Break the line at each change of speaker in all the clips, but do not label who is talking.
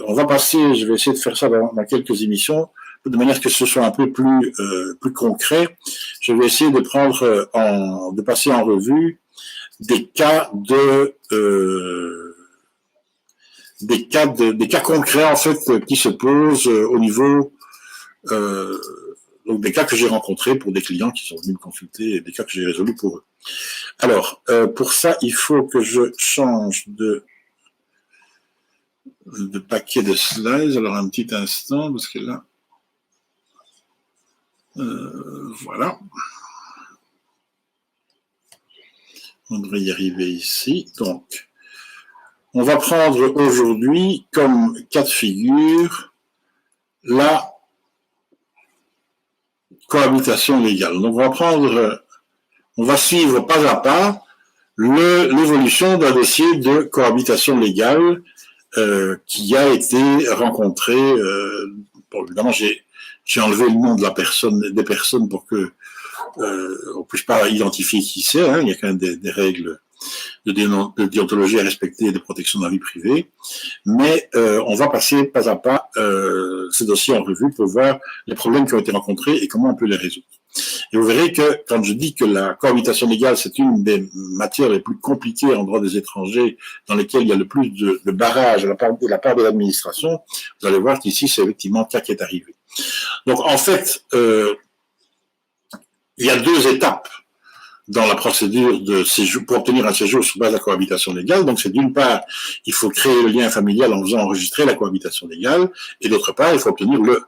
On va passer, je vais essayer de faire ça dans quelques émissions, de manière que ce soit un peu plus concret. Je vais essayer de de passer en revue des cas concrets en fait qui se posent au niveau donc des cas que j'ai rencontrés pour des clients qui sont venus me consulter et des cas que j'ai résolus pour eux. Alors pour ça il faut que je change de paquet de slides. Alors un petit instant parce que là voilà, on devrait y arriver ici. Donc on va prendre aujourd'hui comme cas de figure la cohabitation légale. Donc on va suivre pas à pas l'évolution d'un dossier de cohabitation légale qui a été rencontré. Bon, évidemment, j'ai enlevé le nom de des personnes pour que on puisse pas identifier qui c'est. Hein. Il y a quand même des règles de déontologie à respecter et de protection de la vie privée. Mais on va passer pas à pas ces dossiers en revue pour voir les problèmes qui ont été rencontrés et comment on peut les résoudre. Et vous verrez que quand je dis que la cohabitation légale, c'est une des matières les plus compliquées en droit des étrangers, dans lesquelles il y a le plus de barrages de la part de l'administration, vous allez voir qu'ici, c'est effectivement le cas qui est arrivé. Donc, en fait, il y a deux étapes dans la procédure de séjour, pour obtenir un séjour sur base de la cohabitation légale. Donc, c'est d'une part, il faut créer le lien familial en faisant enregistrer la cohabitation légale, et d'autre part, il faut obtenir le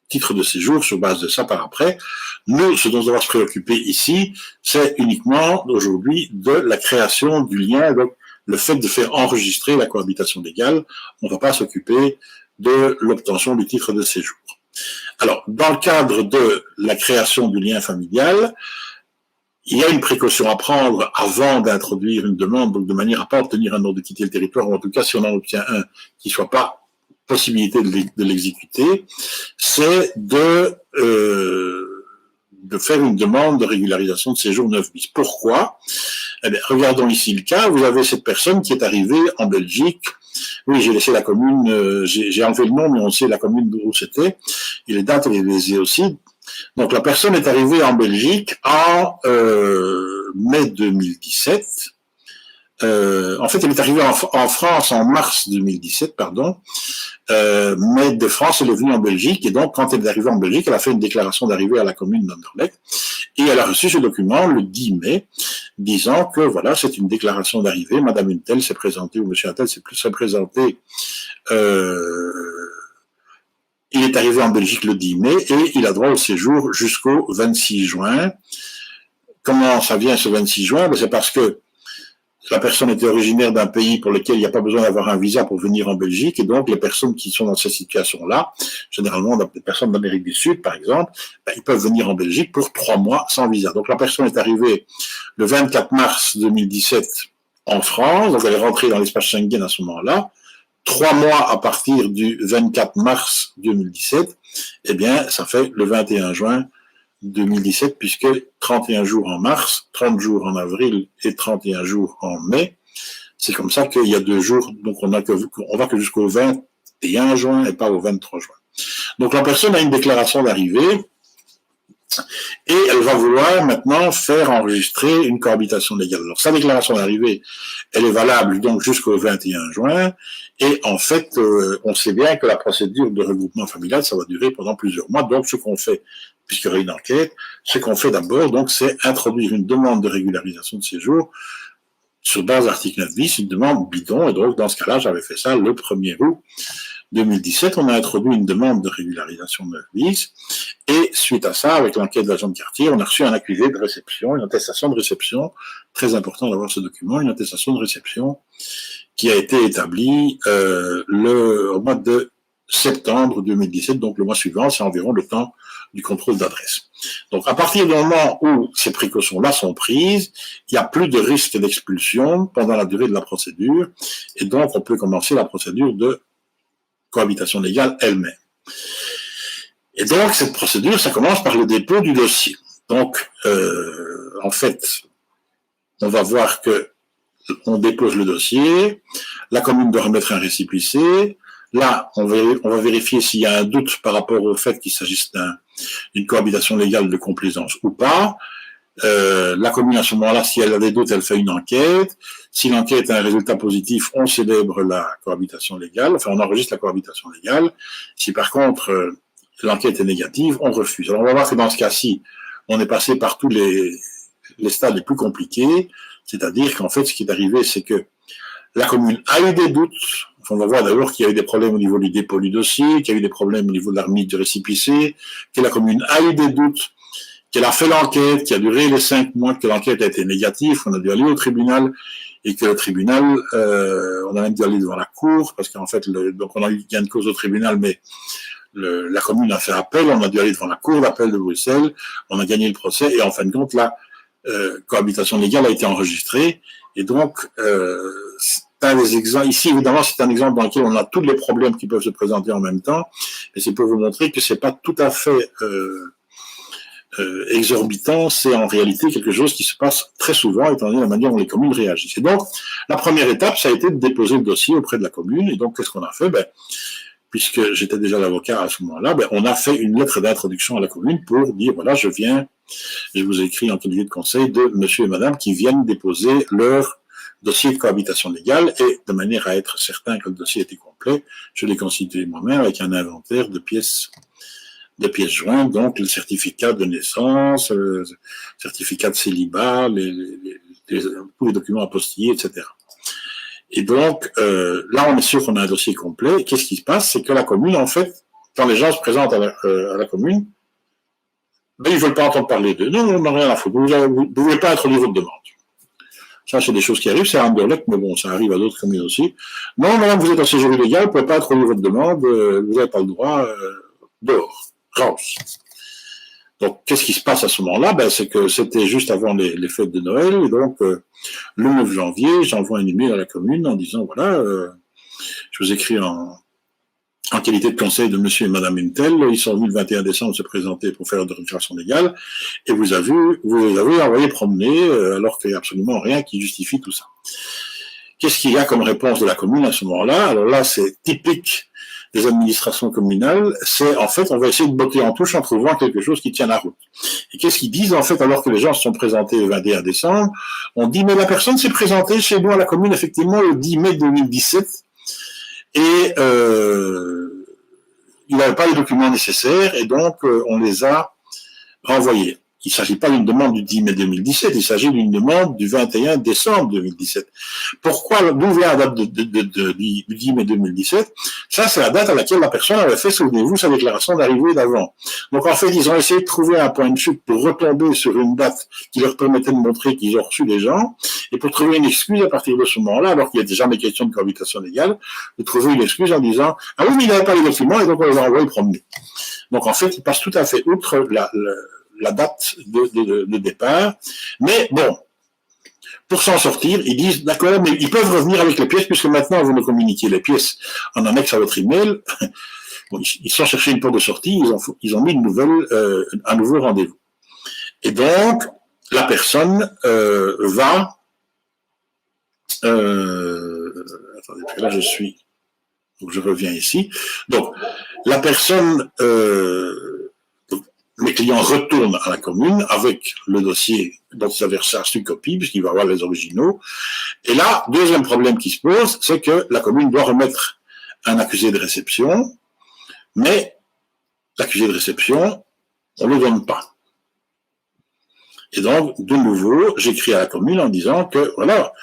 titre de séjour sur base de ça par après. Nous, ce dont on va se préoccuper ici, c'est uniquement aujourd'hui de la création du lien, donc le fait de faire enregistrer la cohabitation légale. On ne va pas s'occuper de l'obtention du titre de séjour. Alors, dans le cadre de la création du lien familial, il y a une précaution à prendre avant d'introduire une demande, donc de manière à ne pas obtenir un ordre de quitter le territoire, ou en tout cas, si on en obtient un qui ne soit pas possibilité de l'exécuter, c'est de faire une demande de régularisation de séjour 9 bis. Pourquoi? Eh bien, regardons ici le cas. Vous avez cette personne qui est arrivée en Belgique. Oui, j'ai laissé la commune, j'ai enlevé le nom, mais on sait la commune où c'était. Et les dates, et les aussi. Donc, la personne est arrivée en Belgique en mai 2017. En fait, elle est arrivée en France en mars 2017, pardon. Mais de France, elle est venue en Belgique, et donc, quand elle est arrivée en Belgique, elle a fait une déclaration d'arrivée à la commune d'Anderlecht, et elle a reçu ce document le 10 mai, disant que, voilà, c'est une déclaration d'arrivée, madame une telle s'est présentée, ou monsieur un tel s'est présenté, il est arrivé en Belgique le 10 mai, et il a droit au séjour jusqu'au 26 juin. Comment ça vient ce 26 juin? Ben, c'est parce que la personne était originaire d'un pays pour lequel il n'y a pas besoin d'avoir un visa pour venir en Belgique, et donc les personnes qui sont dans cette situation-là, généralement des personnes d'Amérique du Sud, par exemple, ben, ils peuvent venir en Belgique pour 3 mois sans visa. Donc la personne est arrivée le 24 mars 2017 en France, donc elle est rentrée dans l'espace Schengen à ce moment-là. 3 mois à partir du 24 mars 2017, eh bien, ça fait le 21 juin 2017, puisque 31 jours en mars, 30 jours en avril et 31 jours en mai. C'est comme ça qu'il y a 2 jours, donc on va que jusqu'au 21 juin et pas au 23 juin. Donc la personne a une déclaration d'arrivée et elle va vouloir maintenant faire enregistrer une cohabitation légale. Alors sa déclaration d'arrivée, elle est valable donc jusqu'au 21 juin, et en fait, on sait bien que la procédure de regroupement familial, ça va durer pendant plusieurs mois. Donc ce qu'on fait, puisqu'il y aura une enquête, ce qu'on fait d'abord, donc, c'est introduire une demande de régularisation de séjour sur base d'article 9 bis, une demande bidon, et donc dans ce cas-là, j'avais fait ça le 1er août 2017, on a introduit une demande de régularisation 9 bis, et suite à ça, avec l'enquête de l'agent de quartier, on a reçu un accusé de réception, une attestation de réception, très important d'avoir ce document, une attestation de réception qui a été établie au mois de septembre 2017, donc le mois suivant, c'est environ le temps du contrôle d'adresse. Donc à partir du moment où ces précautions-là sont prises, il n'y a plus de risque d'expulsion pendant la durée de la procédure, et donc on peut commencer la procédure de cohabitation légale elle-même. Et donc cette procédure, ça commence par le dépôt du dossier. Donc, en fait, on va voir que on dépose le dossier, la commune doit remettre un récépissé. Là, on va vérifier s'il y a un doute par rapport au fait qu'il s'agisse d'une cohabitation légale de complaisance ou pas. La commune, à ce moment-là, si elle a des doutes, elle fait une enquête. Si l'enquête a un résultat positif, on célèbre la cohabitation légale, enfin, on enregistre la cohabitation légale. Si par contre, l'enquête est négative, on refuse. Alors, on va voir que dans ce cas-ci, on est passé par tous les stades les plus compliqués, c'est-à-dire qu'en fait, ce qui est arrivé, c'est que la commune a eu des doutes. On va voir d'abord qu'il y a eu des problèmes au niveau du dépôt du dossier, qu'il y a eu des problèmes au niveau de la remise du récépissé, que la commune a eu des doutes, qu'elle a fait l'enquête, qui a duré les 5 mois, que l'enquête a été négative, on a dû aller au tribunal, et que le tribunal, on a même dû aller devant la cour, parce qu'en fait, donc on a eu gain de cause au tribunal, mais la commune a fait appel, on a dû aller devant la cour d'appel de Bruxelles, on a gagné le procès, et en fin de compte, la cohabitation légale a été enregistrée, et donc, c'est un des exemples, ici évidemment c'est un exemple dans lequel on a tous les problèmes qui peuvent se présenter en même temps, et c'est pour vous montrer que c'est pas tout à fait exorbitant, c'est en réalité quelque chose qui se passe très souvent étant donné la manière dont les communes réagissent. Et donc, la première étape, ça a été de déposer le dossier auprès de la commune, et donc qu'est-ce qu'on a fait? Puisque j'étais déjà l'avocat à ce moment-là, on a fait une lettre d'introduction à la commune pour dire, voilà, je vous ai écrit en qualité de conseil de monsieur et madame qui viennent déposer leur dossier de cohabitation légale, et de manière à être certain que le dossier était complet, je l'ai constitué moi-même avec un inventaire de pièces jointes, donc le certificat de naissance, le certificat de célibat, tous les documents apostillés, etc. Et donc, là, on est sûr qu'on a un dossier complet. Qu'est-ce qui se passe? C'est que la commune, en fait, quand les gens se présentent à la commune, ils ne veulent pas entendre parler d'eux. Non, on n'a rien à foutre. Vous ne pouvez pas introduire votre demande. Ça, c'est des choses qui arrivent. C'est à Anderlecht, mais bon, ça arrive à d'autres communes aussi. Non, madame, vous êtes en séjour illégal, vous ne pouvez pas introduire votre demande, vous n'avez pas le droit, dehors, raus. Donc, qu'est-ce qui se passe à ce moment-là? C'est que c'était juste avant les fêtes de Noël, et donc, le 9 janvier, j'envoie un email à la commune en disant, voilà, je vous écris en qualité de conseil de monsieur et madame Intel, ils sont venus le 21 décembre se présenter pour faire une déclaration légale, et vous avez envoyé promener, alors qu'il n'y a absolument rien qui justifie tout ça. Qu'est-ce qu'il y a comme réponse de la commune à ce moment-là? Alors là, c'est typique des administrations communales, c'est en fait, on va essayer de botter en touche en trouvant quelque chose qui tient la route. Et qu'est-ce qu'ils disent en fait, alors que les gens se sont présentés le 21 décembre? On dit, mais la personne s'est présentée chez nous à la commune, effectivement, le 10 mai 2017, et il n'avait pas les documents nécessaires, et donc on les a renvoyés. Il ne s'agit pas d'une demande du 10 mai 2017, il s'agit d'une demande du 21 décembre 2017. Pourquoi, d'où vient la date du 10 mai 2017? Ça, c'est la date à laquelle la personne avait fait, souvenez-vous, sa déclaration d'arrivée d'avant. Donc, en fait, ils ont essayé de trouver un point de chute pour retomber sur une date qui leur permettait de montrer qu'ils ont reçu les gens, et pour trouver une excuse à partir de ce moment-là, alors qu'il n'y a déjà des questions de cohabitation légale, de trouver une excuse en disant, ah oui, mais il n'avait pas les documents, et donc on les a envoyés promener. Donc, en fait, ils passent tout à fait outre la date de départ. Mais bon, pour s'en sortir, ils disent, d'accord, mais ils peuvent revenir avec les pièces, puisque maintenant, vous me communiquez les pièces en annexe à votre email. Bon, ils sont cherchés une porte de sortie, ils ont mis un nouveau rendez-vous. Et donc, la personne va... attendez, parce que là, donc je reviens ici. Donc, la personne... les clients retournent à la commune avec le dossier dont ils avaient reçu copie, puisqu'il va avoir les originaux. Et là, deuxième problème qui se pose, c'est que la commune doit remettre un accusé de réception, mais l'accusé de réception, on ne le donne pas. Et donc, de nouveau, j'écris à la commune en disant que, voilà,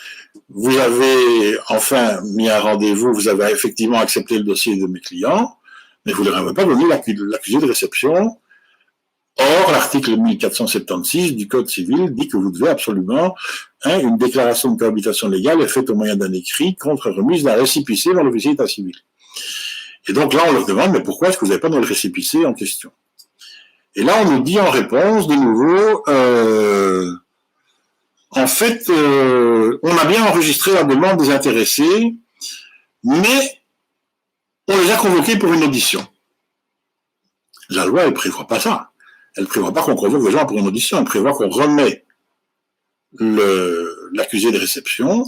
vous avez enfin mis un rendez-vous, vous avez effectivement accepté le dossier de mes clients, mais vous ne leur avez pas donné l'accusé de réception. Or, l'article 1476 du Code civil dit que vous devez absolument, une déclaration de cohabitation légale est faite au moyen d'un écrit contre remise d'un récépissé dans l'officier d'état civil. Et donc là, on leur demande, mais pourquoi est-ce que vous n'avez pas dans le récépissé en question? Et là, on nous dit en réponse, de nouveau, en fait, on a bien enregistré la demande des intéressés, mais on les a convoqués pour une audition. La loi, elle ne prévoit pas ça. Elle ne prévoit pas qu'on convoque les gens pour une audition, elle prévoit qu'on remet l'accusé de réception,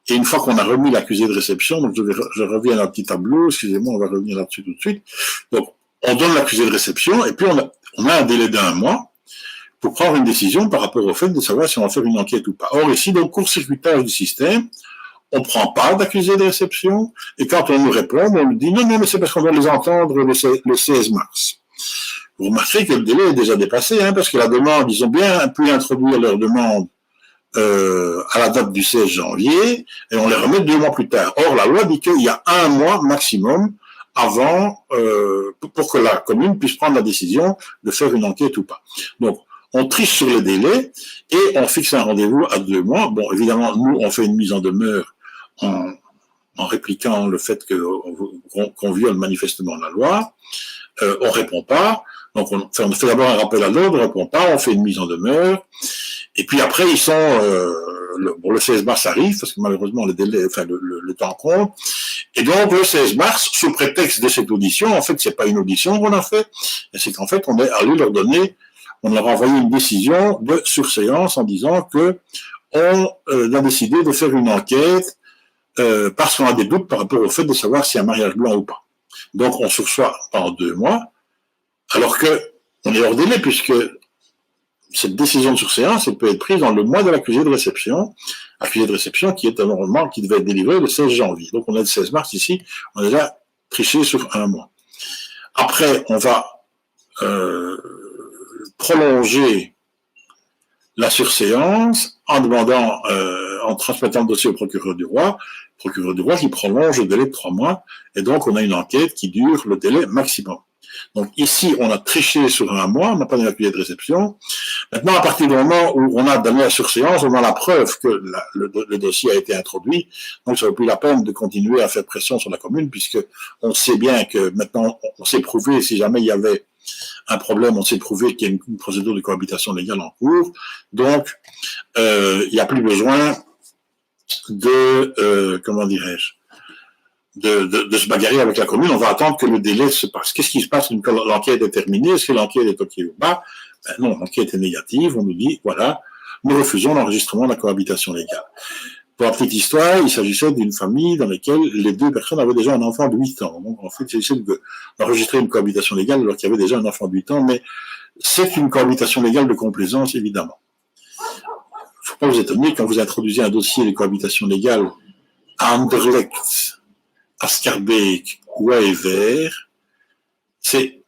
et une fois qu'on a remis l'accusé de réception, donc je reviens à un petit tableau, excusez-moi, on va revenir là-dessus tout de suite. Donc, on donne l'accusé de réception, et puis on a un délai d'1 mois pour prendre une décision par rapport au fait de savoir si on va faire une enquête ou pas. Or, ici, donc, court-circuitage du système, on ne prend pas d'accusé de réception, et quand on nous répond, on nous dit non, mais c'est parce qu'on doit les entendre le 16 mars. Vous remarquerez que le délai est déjà dépassé, hein, parce que la demande, ils ont bien pu introduire leur demande à la date du 16 janvier, et on les remet 2 mois plus tard. Or, la loi dit qu'il y a 1 mois maximum avant pour que la commune puisse prendre la décision de faire une enquête ou pas. Donc, on triche sur les délais et on fixe un rendez-vous à 2 mois. Bon, évidemment, nous, on fait une mise en demeure en répliquant le fait qu'on viole manifestement la loi. On répond pas. Donc, on fait d'abord un rappel à l'ordre, on répond pas, on fait une mise en demeure. Et puis après, ils sont le 16 mars arrive, parce que malheureusement le temps compte. Et donc le 16 mars, sous prétexte de cette audition, en fait, c'est pas une audition qu'on a fait, c'est qu'en fait, on est allé on leur a envoyé une décision de surséance en disant que on a décidé de faire une enquête parce qu'on a des doutes par rapport au fait de savoir si un mariage blanc ou pas. Donc on sursoit pendant 2 mois, alors que on est hors délai puisque cette décision de surséance, elle peut être prise dans le mois de l'accusé de réception qui est normalement, qui devait être délivré le 16 janvier. Donc on est le 16 mars ici, on est là triché sur 1 mois. Après, on va prolonger la surséance en demandant, en transmettant le dossier au procureur du roi qui prolonge le délai de 3 mois, et donc on a une enquête qui dure le délai maximum. Donc ici, on a triché sur 1 mois, on n'a pas donné l'accusé de réception. Maintenant, à partir du moment où on a donné la surséance, on a la preuve que le dossier a été introduit, donc ça vaut plus la peine de continuer à faire pression sur la commune, puisque on sait bien que maintenant, on s'est prouvé, si jamais il y avait un problème, on s'est prouvé qu'il y a une procédure de cohabitation légale en cours, donc il n'y a plus besoin de, comment dirais-je, de se bagarrer avec la commune, on va attendre que le délai se passe. Qu'est-ce qui se passe une fois l'enquête est terminée? Est-ce que l'enquête est OK ou pas? Ben non, l'enquête est négative, on nous dit, voilà, nous refusons l'enregistrement de la cohabitation légale. Pour la petite histoire, il s'agissait d'une famille dans laquelle les 2 personnes avaient déjà un enfant de 8 ans. Donc, en fait, il s'agissait d'enregistrer une cohabitation légale alors qu'il y avait déjà un enfant de 8 ans, mais c'est une cohabitation légale de complaisance, évidemment. Il ne faut pas vous étonner quand vous introduisez un dossier de cohabitation légale à Anderlecht, à Schaerbeek ou à Evere, c'est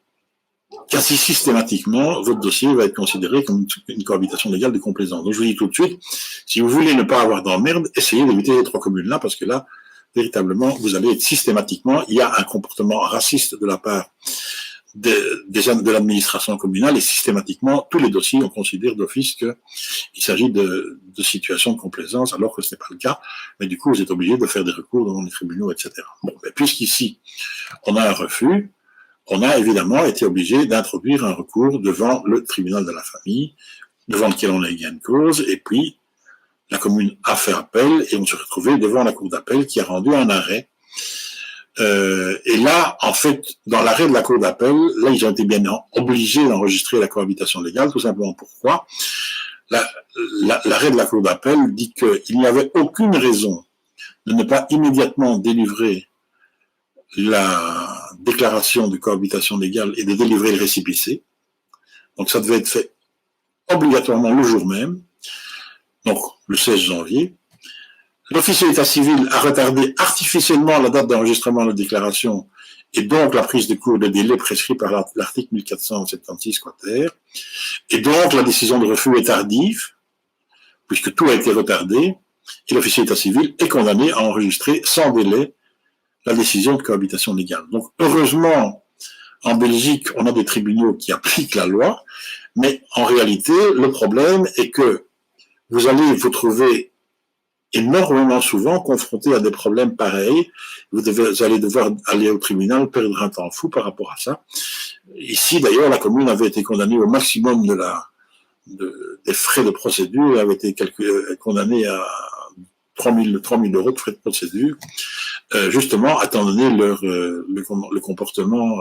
quasi systématiquement, votre dossier va être considéré comme une cohabitation légale de complaisance. Donc je vous dis tout de suite, si vous voulez ne pas avoir d'emmerde, essayez d'éviter les 3 communes-là, parce que là, véritablement, vous allez être systématiquement, il y a un comportement raciste de la part de l'administration communale, et systématiquement, tous les dossiers, on considère d'office qu'il s'agit de situations de complaisance, alors que ce n'est pas le cas, mais du coup, vous êtes obligé de faire des recours devant les tribunaux, etc. Bon, mais puisqu'ici, on a un refus, on a évidemment été obligé d'introduire un recours devant le tribunal de la famille, devant lequel on a eu gain de cause, et puis la commune a fait appel, et on s'est retrouvé devant la cour d'appel qui a rendu un arrêt. Et là, en fait, dans l'arrêt de la cour d'appel, là, ils ont été bien obligés d'enregistrer la cohabitation légale, tout simplement pourquoi l'arrêt de la cour d'appel dit qu'il n'y avait aucune raison de ne pas immédiatement délivrer la déclaration de cohabitation légale et de délivrer le récépissé. Donc ça devait être fait obligatoirement le jour même, donc le 16 janvier. L'officier d'état civil a retardé artificiellement la date d'enregistrement de la déclaration et donc la prise de cours de délai prescrit par l'article 1476 quater. Et donc la décision de refus est tardive, puisque tout a été retardé, et l'officier d'état civil est condamné à enregistrer sans délai la décision de cohabitation légale. Donc heureusement, en Belgique, on a des tribunaux qui appliquent la loi, mais en réalité, le problème est que vous allez vous trouver énormément souvent confronté à des problèmes pareils. Vous allez devoir aller au tribunal, perdre un temps fou par rapport à ça. Ici, d'ailleurs, la commune avait été condamnée au maximum des frais de procédure, avait été condamnée à 3 000 € de frais de procédure, justement, étant donné le comportement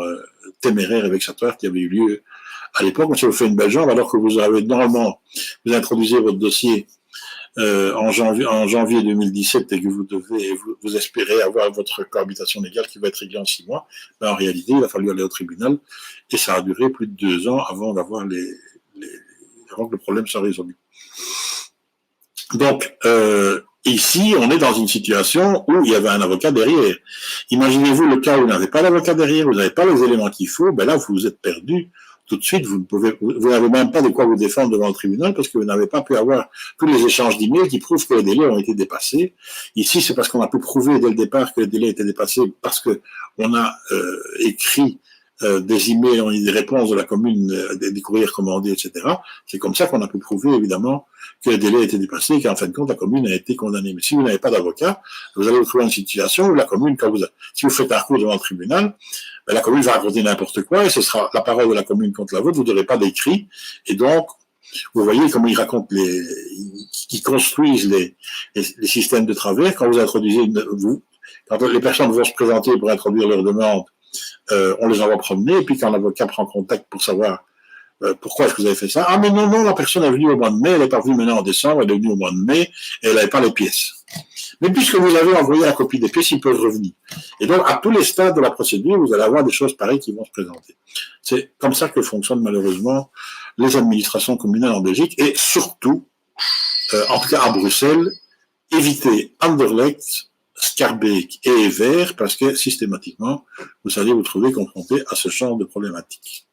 téméraire et vexatoire qui avait eu lieu à l'époque, ça vous fait une belle jambe, alors que vous avez normalement, vous introduisez votre dossier en janvier 2017 et que vous espérez avoir votre cohabitation légale qui va être réglée en 6 mois, ben en réalité, il a fallu aller au tribunal et ça a duré plus de 2 ans avant d'avoir avant que le problème soit résolu. Donc, ici, on est dans une situation où il y avait un avocat derrière. Imaginez-vous le cas où vous n'avez pas d'avocat derrière, vous n'avez pas les éléments qu'il faut, ben là, vous êtes perdu. Tout de suite, vous n'avez même pas de quoi vous défendre devant le tribunal parce que vous n'avez pas pu avoir tous les échanges d'emails qui prouvent que les délais ont été dépassés. Ici, c'est parce qu'on a pu prouver dès le départ que les délais étaient dépassés parce que on a écrit des emails, on a eu des réponses de la commune, des courriers commandés, etc. C'est comme ça qu'on a pu prouver, évidemment, que le délai était dépassé et qu'en fin de compte, la commune a été condamnée. Mais si vous n'avez pas d'avocat, vous allez vous trouver dans une situation où la commune, si vous faites un recours devant le tribunal, ben, la commune va raconter n'importe quoi et ce sera la parole de la commune contre la vôtre, vous n'aurez pas d'écrit. Et donc, vous voyez comment ils racontent ils construisent les systèmes de travers. Quand vous introduisez quand les personnes vont se présenter pour introduire leur demande, on les envoie promener, et puis quand l'avocat prend contact pour savoir pourquoi est-ce que vous avez fait ça, ah mais non, la personne est venue au mois de mai, elle n'est pas venue maintenant en décembre, elle est venue au mois de mai, et elle n'avait pas les pièces. Mais puisque vous avez envoyé la copie des pièces, ils peuvent revenir. Et donc, à tous les stades de la procédure, vous allez avoir des choses pareilles qui vont se présenter. C'est comme ça que fonctionnent malheureusement les administrations communales en Belgique, et surtout, en tout cas à Bruxelles, évitez Anderlecht, Schaerbeek et Evere, parce que systématiquement, vous allez vous trouver confronté à ce genre de problématiques.